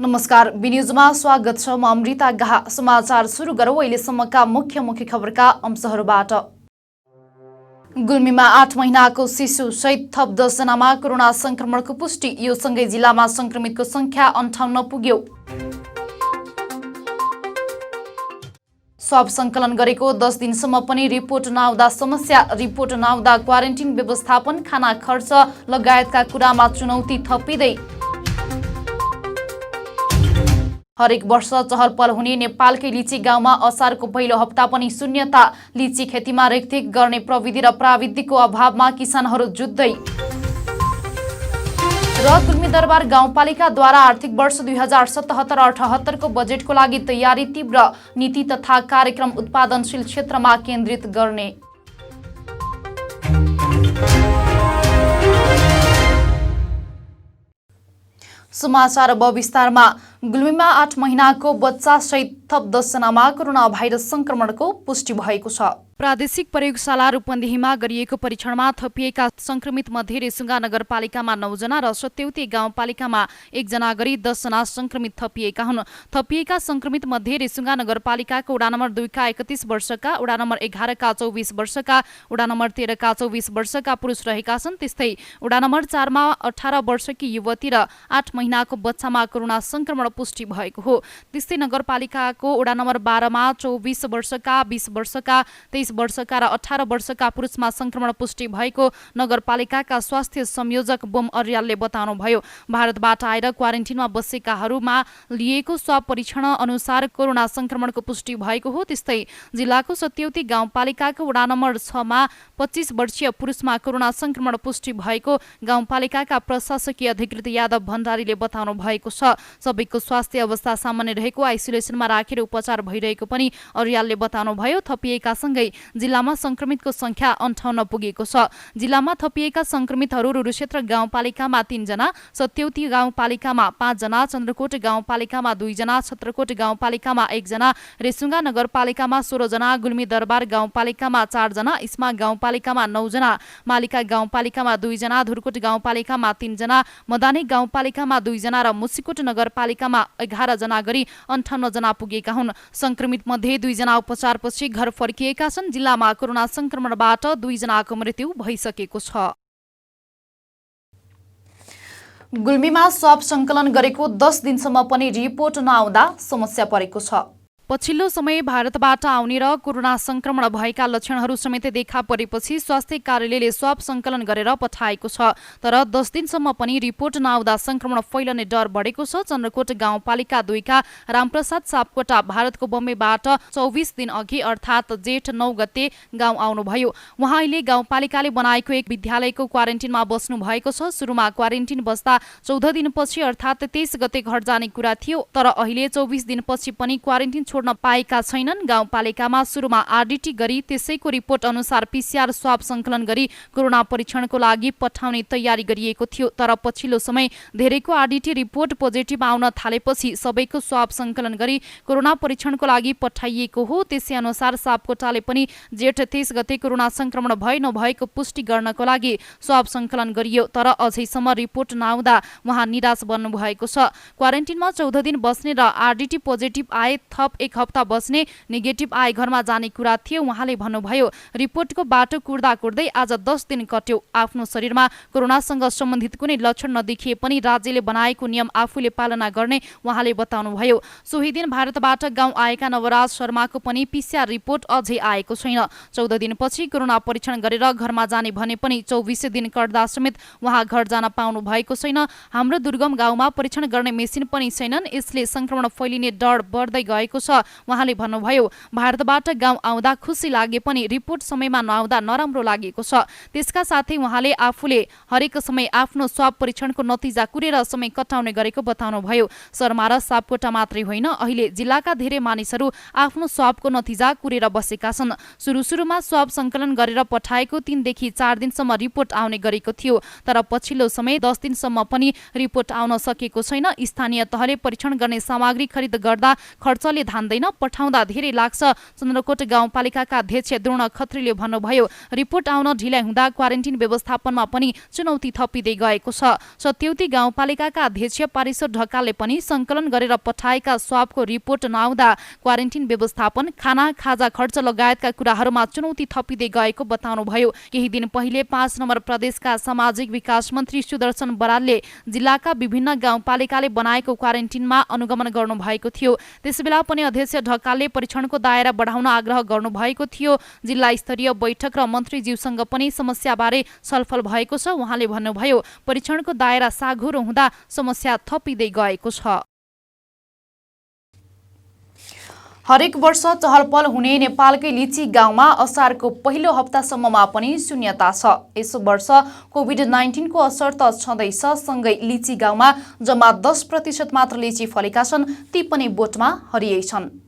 नमस्कार, बिन्युजमा स्वागत छ। म अमृता गाहा। समाचार सुरु गरौँ अहिलेसम्मका मुख्य खबरका अंशहरूबाट। गुल्मीमा 8 महिनाको शिशु सहित थप 10 जनामा कोरोना संक्रमणको पुष्टि। यो सँगै जिल्लामा संक्रमितको संख्या 58 पुग्यो। स्वाब संकलन गरेको 10 दिनसम्म पनि रिपोर्ट नआउँदा समस्या। रिपोर्ट नआउँदा क्वारेन्टिन व्यवस्थापन, खाना खर्च लगायतका कुरामा चुनौती थपिँदै। हरेक वर्ष चहलपहल हुने नेपालकै लिची गाउँमा असारको पहिलो हप्ता पनि शून्यता। लिची खेतीमा रेखदेख गर्ने प्रविधि र प्राविधिकको अभावमा किसानहरू जुझ्दै। र गुल्मी दरबार गाउँपालिकाद्वारा आर्थिक वर्ष 2077-78 को बजेटको लागि तयारी तीव्र। नीति तथा कार्यक्रम उत्पादनशील क्षेत्रमा केन्द्रित गर्ने। समाचार अब विस्तारमा। गुल्मीमा 8 महिनाको बच्चा सहित थप 10 जनामा कोरोना भाइरस संक्रमणको पुष्टि भएको छ। प्रादेशिक प्रयोगशाला रूपन्देहीमा गरिएको परीक्षणमा थपिएका संक्रमित मध्ये रेसुङ्गा नगरपालिकामा 9 जना र सत्यौती गाउँपालिकामा 1 जना गरी 10 जना संक्रमित थपिएका हुन्। थपिएका संक्रमित मध्ये रेसुङ्गा नगरपालिकाको वडा नम्बर 2 का 31 वर्षका, वडा नम्बर 11 का 24 वर्षका, वडा नम्बर 13 का 24 वर्षका पुरुष रहेका छन्। त्यस्तै वडा नम्बर 4 मा 18 वर्षकी युवती र 8 महिनाको बच्चामा कोरोना संक्रमण पुष्टि भएको हो। त्यस्तै नगरपालिकाको वडा नम्बर 12 मा 24 वर्षका, 20 वर्षका, 23 वर्षका र 18 वर्षका पुरुषमा संक्रमण पुष्टि भएको नगरपालिकाका स्वास्थ्य संयोजक बोम अर्यालले बताउनुभयो। भारतबाट आएर क्वारेन्टिनमा बसेकाहरूमा लिएको स्वाब परीक्षण अनुसार कोरोना संक्रमणको पुष्टि भएको हो। त्यस्तै जिल्लाको सत्यौती गाउँपालिकाको वडा नम्बर 6 मा 25 वर्षीय पुरुषमा कोरोना संक्रमण पुष्टि भएको गाउँपालिकाका प्रशासकीय अधिकृत यादव भण्डारीले बताउनु भएको छ। सबैको स्वास्थ्य अवस्था सामान्य रहेको, आइसोलेसनमा राखेर उपचार भइरहेको पनि अर्यालले बताउनुभयो। थपिएका सँगै जिल्लामा संक्रमितको संख्या 58 पुगेको छ। जिल्लामा थपिएका संक्रमितहरू रुरुक्षेत्र गाउँपालिकामा 3 जना, सत्यौती गाउँपालिकामा 5 जना, चन्द्रकोट गाउँपालिकामा 2 जना, छत्रकोट गाउँपालिकामा 1 जना, रेसुङ्गा नगरपालिकामा 16 जना, गुल्मी दरबार गाउँपालिकामा 4 जना, इस्मा गाउँपालिकामा 9 जना, मालिका गाउँपालिकामा 2 जना, धुरकोट गाउँपालिकामा 3 जना, मदानी गाउँपालिकामा 2 जना र मुसिकोट नगरपालिकामा 11 जना गरी 58 जना पुगेका हुन्। संक्रमित मध्ये 2 जना उपचारपछि घर फर्किएका छन्। जिल्लामा कोरोना संक्रमणबाट 2 जनाको मृत्यु भइसकेको छ। गुल्मीमा स्वाब संकलन गरेको 10 दिनसम्म पनि रिपोर्ट नआउँदा समस्या परेको छ। पछिल्लो समय भारतबाट आउने र कोरोना संक्रमण भएका लक्षणहरू समेत देखा परेपछि स्वास्थ्य कार्यालयले स्वाब संकलन गरेर पठाएको छ। तर 10 दिनसम्म पनि रिपोर्ट नआउँदा संक्रमण फैलने डर बढेको छ। चन्द्रकोट गाउँपालिका 2 का रामप्रसाद सापकोटा भारतको बम्बेबाट 24 दिन अघि अर्थात् जेठ 9 गते गाउँ आउनुभयो। उहाँ अहिले गाउँपालिकाले बनाएको एक विद्यालयको क्वारेन्टिनमा बस्नु भएको छ। सुरुमा क्वारेन्टिन बस्दा 14 दिनपछि अर्थात् 23 गते घर जाने कुरा थियो। तर अहिले 24 दिनपछि पनि क्वारेन्टिन छोड्न पाएका छैनन्। गाउँपालिकामा सुरुमा आरडीटी गरी त्यसैको रिपोर्ट अनुसार पीसीआर स्वाब संकलन गरी कोरोना परीक्षणको लागि पठाउने तयारी गरिएको थियो। तर पछिल्लो समय धेरैको आरडीटी रिपोर्ट पोजिटिभ आउन थालेपछि सबैको स्वाब संकलन गरी कोरोना परीक्षणको लागि पठाइएको हो। त्यसै अनुसार सापकोटाले पनि जेठ 23 गते कोरोना संक्रमण भए नभएको पुष्टि गर्नको लागि स्वाब संकलन गरियो। तर अझैसम्म रिपोर्ट नआउँदा उहाँ निराश बन्नु भएको छ। क्वारेन्टिनमा 14 दिन बस्ने र आरडीटी पोजिटिभ आए थप 1 हप्ता बस्ने, नेगेटिभ आए घरमा जाने कुरा थियो। उहाँले भन्नुभयो, रिपोर्टको बाटो कुर्दा कुर्दै आज 10 दिन कट्यो। आफ्नो शरीरमा कोरोनासँग सम्बन्धित कुनै लक्षण नदेखिए पनि राज्यले बनाएको नियम आफूले पालना गर्ने उहाँले बताउनुभयो। सोही दिन भारतबाट गाउँ आएका नवराज शर्माको पनि पीसीआर रिपोर्ट अझै आएको छैन। 14 दिनपछि कोरोना परीक्षण गरेर घरमा जाने भने पनि 24 दिन कट्दा समेत उहाँ घर जान पाउनु भएको छैन। हाम्रो दुर्गम गाउँमा परीक्षण गर्ने मेसिन पनि छैनन्, यसले संक्रमण फैलिने डर बढ्दै गएको छ। उहाँले भन्नुभयो, भारतबाट गाउँ आउँदा खुसी लागे पनि रिपोर्ट समयमा नआउँदा नराम्रो लागेको छ। त्यसका साथै उहाँले आफूले हरेक समय आफ्नो स्वाब परीक्षणको नतिजा कुरेर समय कटाउने गरेको बताउनुभयो। शर्मा र सापकोटा मात्रै होइन, अहिले जिल्लाका धेरै मानिसहरू आफ्नो स्वाबको नतिजा कुरेर बसेका छन्। सुरुमा स्वाब संकलन गरेर पठाएको 3 देखि 4 दिनसम्म रिपोर्ट आउने गरेको थियो। तर पछिल्लो समय 10 दिनसम्म पनि रिपोर्ट आउन सकेको छैन। स्थानीय तहले परीक्षण गर्ने सामग्री खरिद गर्दा खर्चले धान मान्दैन, पठाउँदा धेरै लाग्छ। चन्द्रकोट गाउँपालिकाका अध्यक्ष द्रोण खत्रीले भन्नुभयो, रिपोर्ट आउन ढिलाइ हुँदा क्वारेन्टिन व्यवस्थापनमा पनि चुनौती थपिँदै गएको छ। सत्यौती गाउँपालिकाका अध्यक्ष पारिसो ढकालले पनि संकलन गरेर पठाएका स्वाबको रिपोर्ट नआउँदा क्वारेन्टिन व्यवस्थापन, खाना, खाजा खर्च लगायतका कुराहरूमा चुनौती थपिँदै गएको बताउनुभयो। केही दिन पहिले 5 नम्बर प्रदेशका सामाजिक विकास मन्त्री सुदर्शन बरालले जिल्लाका विभिन्न गाउँपालिकाले बनाएको क्वारेन्टिनमा अनुगमन गर्नुभएको थियो। त्यसबेला पनि अध्यक्ष ढकालले परीक्षणको दायरा बढाउन आग्रह गर्नुभएको थियो। जिल्ला स्तरीय बैठक र मन्त्रीज्यूसँग पनि समस्याबारे छलफल भएको छ। उहाँले भन्नुभयो, परीक्षणको दायरा साँघुरो हुँदा समस्या थपिँदै गएको छ। हरेक वर्ष चहलपहल हुने नेपालकै लिची गाउँमा असारको पहिलो हप्तासम्ममा पनि शून्यता छ। यस वर्ष कोभिड-19 को असर त छँदैछ, सँगै लिची गाउँमा जम्मा 10% मात्र लिची फलेका छन्, ती पनि बोटमा हरियै छन्।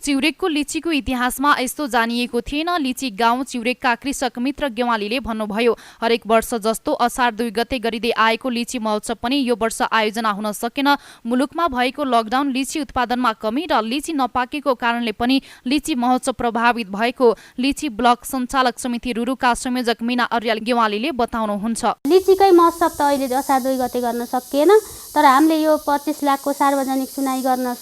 चिउरेकको लिचीको इतिहासमा यस्तो जानिएको थिएन। लिची गाउँ चिउरेकका कृषक मित्र गेवालीले भन्नुभयो, हरेक वर्ष जस्तो असार 2 गते गरिँदै आएको लिची महोत्सव पनि यो वर्ष आयोजना हुन सकेन। मुलुकमा भएको लकडाउन, लिची उत्पादनमा कमी र लिची नपाकेको कारणले पनि लिची महोत्सव प्रभावित भएको लिची ब्लक सञ्चालक समिति रुरुका संयोजक मीना अर्याल गेवालीले बताउनुहुन्छ। लिचीकै महोत्सव त अहिले असार 2 गते गर्न सकिएन, तर हामीले यो 25 लाखको सार्वजनिक सुनाइ गर्न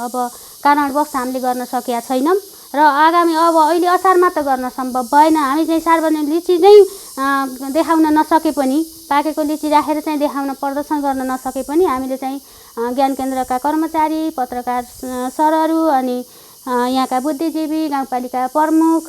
अब कारणवश हामीले गर्न सकेका छैनौँ र आगामी अब अहिले असारमा त गर्न सम्भव भएन। हामी चाहिँ सार्वजनिक लिची चाहिँ देखाउन नसके पनि, पाकेको लिची राखेर चाहिँ देखाउन प्रदर्शन गर्न नसके पनि हामीले चाहिँ ज्ञान केन्द्रका कर्मचारी, पत्रकार सरहरू अनि यहाँका बुद्धिजीवी, गाउँपालिका प्रमुख,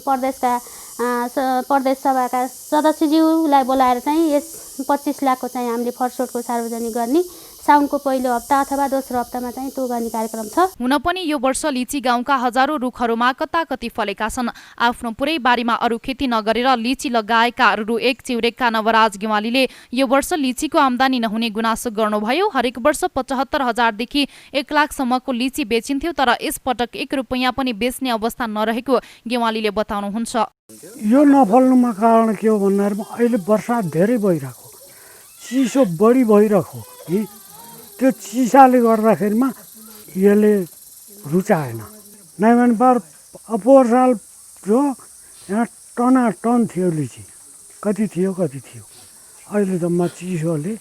प्रदेश सभाका सदस्यज्यूलाई बोलाएर चाहिँ यस 25 लाखको चाहिँ हामीले फर्स्टको सार्वजनिक गर्ने साउनको पहिलो हप्ता अथवा दोस्रो हप्तामा चाहिँ त्यो गर्ने कार्यक्रम छ। हुन पनि यो वर्ष लिची गाउँका हजारौं रुखहरूमा कताकति फलेका छन्। आफ्नो पुरै बारीमा अरू खेती नगरेर लिची लगाएका रु 1 चिउरेकका नवराज गेवालीले यो वर्ष लिचीको आम्दानी नहुने गुनासो गर्नुभयो। हरेक वर्ष 75,000 देखि 1 लाखसम्मको लिची बेचिन्थ्यो, तर यसपटक 1 रुपैयाँ पनि बेच्ने अवस्था नरहेको गेवालीले बताउनुहुन्छ। यो नफल्नुमा कारण के हो भन्दाखेरि अहिले वर्षा धेरै भइरहेको, चिसो बढी भइरहेको, त्यो चिसाले गर्दाखेरिमा यसले रुचाएन। नै भने पोहोर साल जो यहाँ टनाटन थियो लिची, कति थियो अहिले जम्मा चिसोले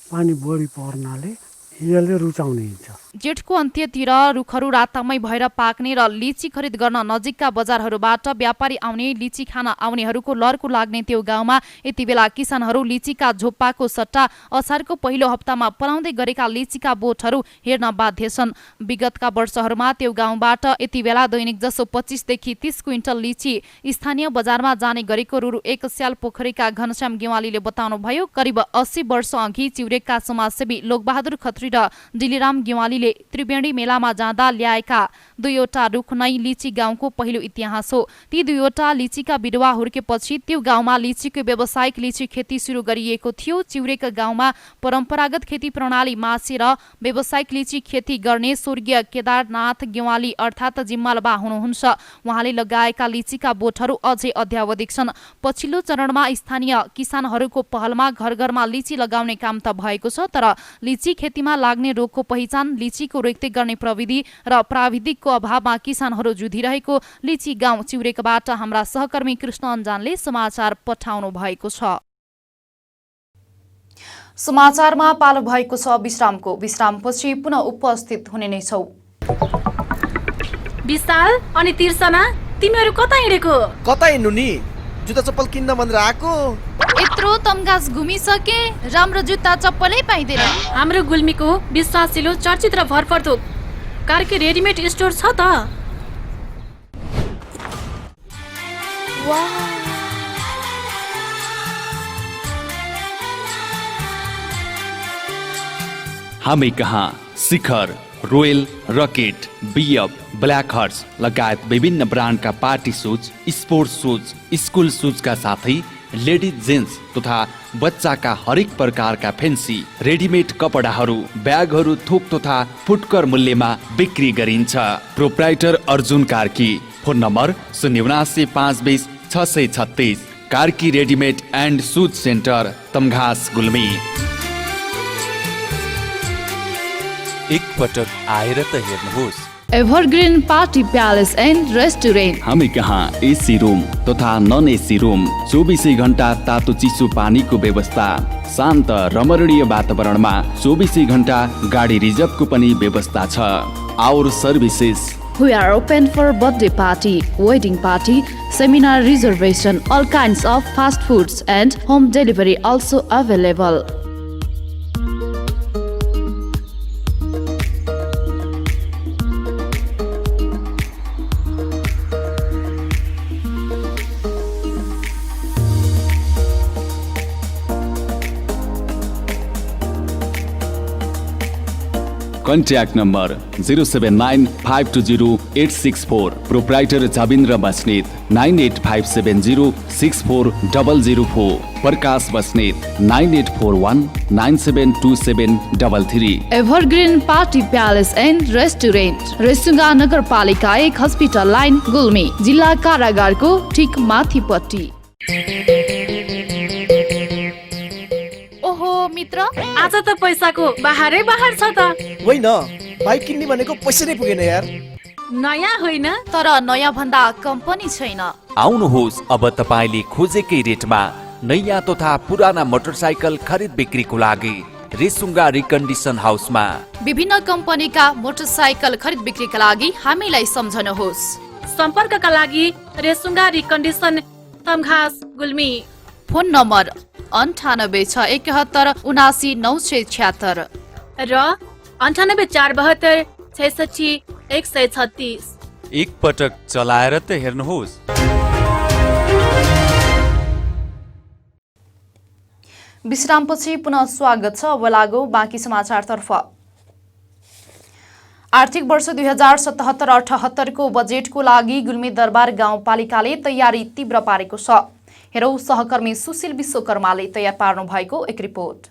पानी बढी पर्नाले यसले रुचाउने हुन्छ। जेठको अन्त्यतिर रुखहरू रातामै भएर पाक्ने र लिची खरिद गर्न नजिकका बजारहरूबाट व्यापारी आउने, लिची खान आउनेहरूको लर्को लाग्ने त्यो गाउँमा यति बेला किसानहरू लिचीका झोप्पाको सट्टा असारको पहिलो हप्तामा पलाउँदै गरेका लिचीका बोटहरू हेर्न बाध्य छन्। विगतका वर्षहरूमा त्यो गाउँबाट यति बेला दैनिक जसो 25 देखि 30 क्विन्टल लिची स्थानीय बजारमा जाने गरेको रु 1 स्याल पोखरीका घनश्याम गेवालीले बताउनुभयो। करिब 80 वर्ष अघि चिउरेकका समाजसेवी लोकबहादुर खत्री र डिलिराम गेवालीले त्रिवेणी मेलामा जाँदा ल्याएका 2वटा रुख नै लिची गाउँको पहिलो इतिहास हो। ती 2वटा लिचीका बिरुवा हुर्केपछि त्यो गाउँमा लिचीको व्यावसायिक लिची खेती सुरु गरिएको थियो। चिउरेक गाउँमा परम्परागत खेती प्रणाली मासेर व्यावसायिक लिची खेती गर्ने स्वर्गीय केदारनाथ गेवाली अर्थात् जिम्मालबा हुनुहुन्छ। उहाँले लगाएका लिचीका बोटहरू अझै अध्यावधिक छन्। पछिल्लो चरणमा स्थानीय किसानहरूको पहलमा घर घरमा लिची लगाउने काम त भएको छ, तर लिची खेतीमा लाग्ने रोगको पहिचान, लिचीको रेखदेख गर्ने प्रविधि र प्राविधिकको अभावमा किसानहरू जुधिरहेको लिची गाउँ चिउरेकबाट हाम्रा सहकर्मी कृष्ण अन्जानले समाचार पठाउनु भएको छ। समाचारमा पालो भएको छ विश्रामको। विश्रामपछि पुनः उपस्थित हुने नै छौ। विशाल अनि तिर्सना, तिमीहरू कता हिँडेको? कता हिँड्नु नि, जुत्ता चप्पल किन्न भनेर आएको। यत्रो तमगास घुमिसके, राम्रो जुत्ता चप्पलै पाइँदैन। हाम्रो गुल्मीको विश्वासिलो, चर्चित र भरपर्दो कार्की रेडिमेड स्टोर छ त। हामी कहाँ Shikhar, Royal, Rocket, BF, Black Horse लगायत विभिन्न ब्रान्डका party shoes, sports shoes, school सुजका साथै लेडिज जेन्ट्स तथा बच्चाका हरेक प्रकारका फेन्सी रेडिमेड कपडाहरू, ब्यागहरू थोक तथा फुटकर मूल्यमा बिक्री गरिन्छ। Proprietor Arjun Karki. Phone number 079520636। Karki readymade and shoes centre, Tamghas, Gulmi. एक पटक आएर त हेर्नुहोस्, evergreen party palace and restaurant. हामी कहाँ एसी रुम तथा नन एसी रुम, 24 घण्टा तातो चिसो पानीको व्यवस्था, शान्त रमणीय वातावरणमा 24 घण्टा गाडी रिजर्भको पनि व्यवस्था छ। Our services We are open for birthday party, wedding party, seminar reservation, all kinds of fast foods and home delivery also available. Contact number 0795208664, proprietor Jabindra Basnet 9857064004, Prakash Basnet 9841972733। Evergreen party palace and restaurant, Resunga नगरपालिका 1 हस्पिटल लाइन, गुल्मी, जिल्ला कारागारको ठिक माथिपट्टि। ओहो मित्र, आज त पैसाको बाहरै बाहर छ त। होइन, बाइक किन्ने भनेको पैसा नै पुगेन यार। नयाँ होइन तर नयाँ भन्दा कम पनि छैन। आउनुहोस्, अब तपाईँले खोजेकै रेटमा नयाँ तथा पुराना मोटरसाइकल खरिद बिक्रीको लागि रेसुङ्गा रिकन्डिसन हाउसमा। विभिन्न कम्पनीका मोटरसाइकल खरिद बिक्रीका लागि हामीलाई सम्झनुहोस्। सम्पर्कका लागि Resunga recondition, Tamghas, Gulmi. Phone number 9861717976 र 9847266136। एक पटक चलाएर त हेर्नुहोस्। विश्रामपछि पुनः स्वागत छ। अब लागौ बाँकी समाचारतर्फ। आर्थिक वर्ष 2077-78 को बजेटको लागि गुल्मी दरबार गाउँपालिकाले तयारी तीव्र पारेको छ। हेरौँ सहकर्मी सुशील विश्वकर्माले तयार पार्नु भएको एक रिपोर्ट।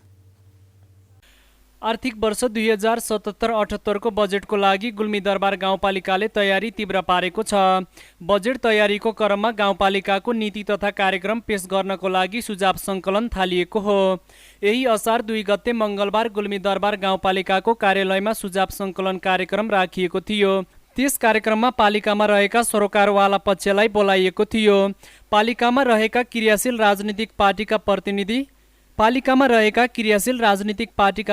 आर्थिक वर्ष 2077-78 को बजेटको लागि गुल्मी दरबार गाउँपालिकाले तयारी तीव्र पारेको छ। बजेट तयारीको क्रममा गाउँपालिकाको नीति तथा कार्यक्रम पेश गर्नको लागि सुझाव सङ्कलन थालिएको हो। यही असार 2 गते मङ्गलबार गुल्मी दरबार गाउँपालिकाको कार्यालयमा सुझाव सङ्कलन कार्यक्रम राखिएको थियो। त्यस कार्यक्रममा पालिकामा रहेका सरोकारवाला पक्षलाई बोलाइएको थियो। पालिकामा रहेका क्रियाशील राजनीतिक पार्टीका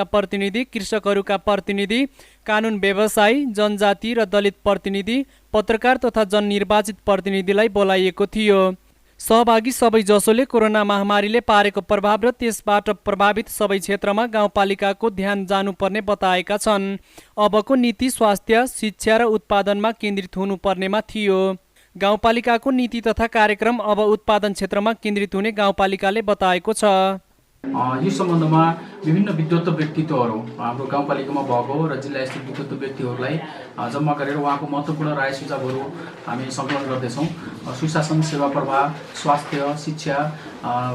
प्रतिनिधि, कृषकहरूका प्रतिनिधि, कानुन व्यवसायी, जनजाति र दलित प्रतिनिधि, पत्रकार तथा जननिर्वाचित प्रतिनिधिलाई बोलाइएको थियो। सहभागी सबै जसोले कोरोना महामारीले पारेको प्रभाव र त्यसबाट प्रभावित सबै क्षेत्रमा गाउँपालिकाको ध्यान जानुपर्ने बताएका छन्। अबको नीति स्वास्थ्य, शिक्षा र उत्पादनमा केन्द्रित हुनुपर्नेमा थियो। गाउँपालिकाको नीति तथा कार्यक्रम अब उत्पादन क्षेत्रमा केन्द्रित हुने गाउँपालिकाले बताएको छ। यो सम्बन्धमा विभिन्न विद्वत व्यक्तित्वहरू हाम्रो गाउँपालिकामा भएको र जिल्ला स्थित विद्वत व्यक्तिहरूलाई जम्मा गरेर उहाँको महत्त्वपूर्ण राय सुझावहरू हामी सङ्कलन गर्दैछौँ। सुशासन, सेवा प्रवाह, स्वास्थ्य, शिक्षा,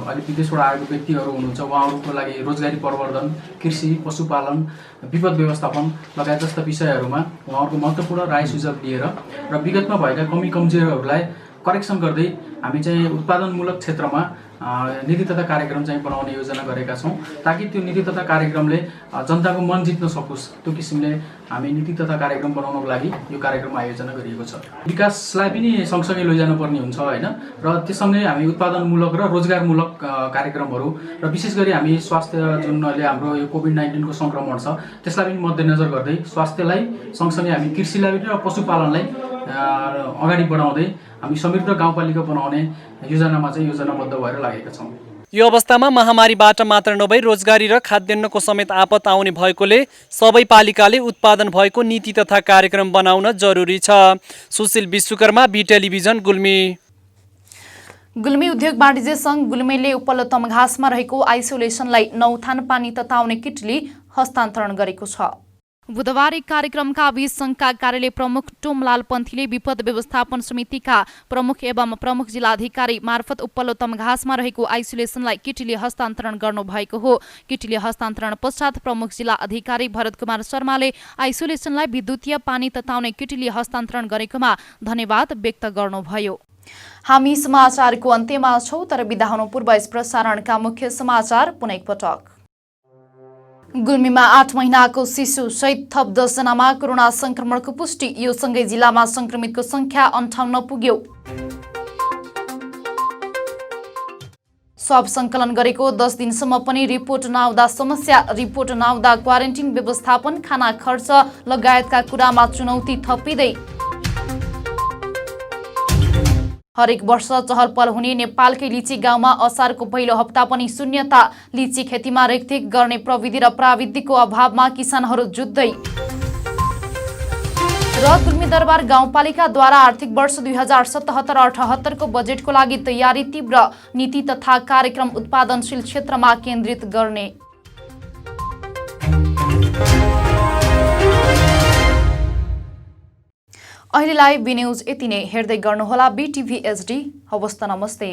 अनि विदेशबाट आएको व्यक्तिहरू हुनुहुन्छ, उहाँहरूको लागि रोजगारी प्रवर्धन, कृषि, पशुपालन, विपद व्यवस्थापन लगायत जस्ता विषयहरूमा उहाँहरूको महत्त्वपूर्ण राय सुझाव लिएर र विगतमा भएका कमी कमजोरीहरूलाई करेक्सन गर्दै हामी चाहिँ उत्पादनमूलक क्षेत्रमा नीति तथा कार्यक्रम चाहिँ बनाउने योजना गरेका छौँ, ताकि त्यो नीति तथा कार्यक्रमले जनताको मन जित्न सकोस्। त्यो किसिमले हामी नीति तथा कार्यक्रम बनाउनको लागि यो कार्यक्रम आयोजना गरिएको छ। विकासलाई पनि सँगसँगै लैजानुपर्ने हुन्छ होइन, र त्यससँगै हामी उत्पादनमूलक र रोजगारमूलक कार्यक्रमहरू र विशेष गरी हामी स्वास्थ्य जुन अहिले हाम्रो यो कोभिड-19 को सङ्क्रमण छ त्यसलाई पनि मध्यनजर गर्दै स्वास्थ्यलाई सँगसँगै हामी कृषिलाई पनि र पशुपालनलाई अगाडि बढाउँदै हामी समृद्ध गाउँपालिका बनाउने योजनामा चाहिँ योजनाबद्ध भएर लागेका छौँ। यो अवस्थामा महामारीबाट मात्र नभई रोजगारी र खाद्यान्नको समेत आपत आउने भएकोले सबै पालिकाले उत्पादन भएको नीति तथा कार्यक्रम बनाउन जरुरी छ। Sushil Bishwakarma, B television, Gulmi. गुल्मी उद्योग वाणिज्य सङ्घ गुल्मीले उपल्लो तमघासमा रहेको आइसोलेसनलाई 9 थान पानी तताउने किटली हस्तान्तरण गरेको छ। बुधबार एक कार्यक्रमका बीच संघका कार्यालय प्रमुख टोमलाल पन्थीले विपद व्यवस्थापन समितिका प्रमुख एवं प्रमुख जिल्लाधिकारी मार्फत उपल्लो तमघासमा रहेको आइसोलेसनलाई किटली हस्तान्तरण गर्नुभएको हो। किटली हस्तान्तरण पश्चात प्रमुख जिल्ला अधिकारी भरत कुमार शर्माले आइसोलेसनलाई विद्युतीय पानी तताउने किटली हस्तान्तरण गरेकोमा धन्यवाद व्यक्त गर्नुभयो। हामी समाचारको अन्त्यमा छौं, तर बिदा हुनु पूर्व यस प्रसारणका मुख्य समाचार पुनः एकपटक। गुल्मीमा 8 महिनाको शिशु सहित थप 10 जनामा कोरोना संक्रमणको पुष्टि। यो सँगै जिल्लामा संक्रमितको संख्या 58 पुग्यो। स्वाब संकलन गरेको 10 दिनसम्म पनि रिपोर्ट नआउँदा समस्या। रिपोर्ट नआउँदा क्वारेन्टिन व्यवस्थापन, खाना खर्च लगायतका कुरामा चुनौती थपिँदै। हरेक वर्ष चहल पहल हुने नेपालकै लिची गाउँमा असारको पहिलो हप्ता पनि शून्यता। लिची खेतीमा रेखदेख गर्ने प्रविधि र प्राविधिकको अभावमा किसानहरू जुझ्दै। र गुल्मी दरबार गाउँपालिकाद्वारा आर्थिक वर्ष 2077-78 को बजेटको लागि तयारी तीव्र। नीति तथा कार्यक्रम उत्पादनशील क्षेत्रमा केन्द्रित गर्ने। अहिलेलाई बी न्यूज यति नै। हेर्दै गर्नुहोला BTV HD। हवस् त नमस्ते।